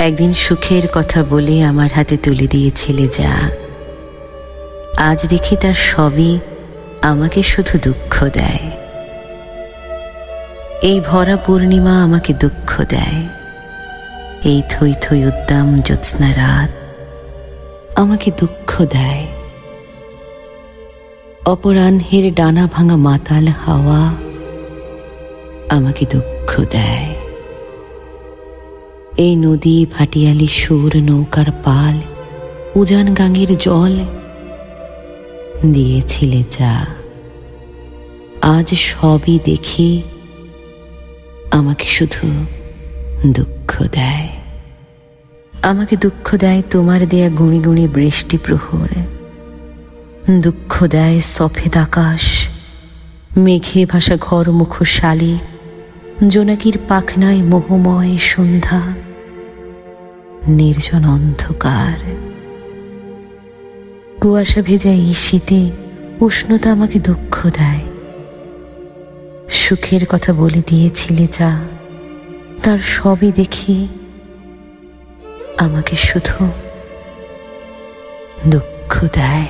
একদিন সুখের কথা বলে আমার হাতে তুলে দিয়েছিলে যা, আজ দেখি তার সবই আমাকে শুধু দুঃখ দেয়। এই ভরা পূর্ণিমা আমাকে দুঃখ দেয়, এই থই থই উদ্দাম জ্যোৎস্না রাত আমাকে দুঃখ দেয়। অপরাহ্নের ডানা ভাঙা মাতাল হাওয়া আমাকে দুঃখ দেয়। এই নদী ভাটিয়ালি সুর নৌকার পাল উজান গাঙের জল দিয়েছিলে যা, আজ সবই দেখি আমাকে শুধু দুঃখ দেয়। আমাকে দুঃখ দেয় তোমার দেয়া গুঁড়ি গুঁড়ি বৃষ্টি প্রহর, দুঃখ দেয় সফেদ আকাশ, মেঘে ভাসা ঘর মুখশালী, জোনাকির পাখনায় মোহময় সন্ধ্যা, নির্জন অন্ধকার। কুয়াশা ভেজা এই শীতে উষ্ণতা আমাকে দুঃখ দেয়। সুখের কথা বলে দিয়েছিলে যা, তার সবই দেখি আমাকে শুধু দুঃখ দেয়।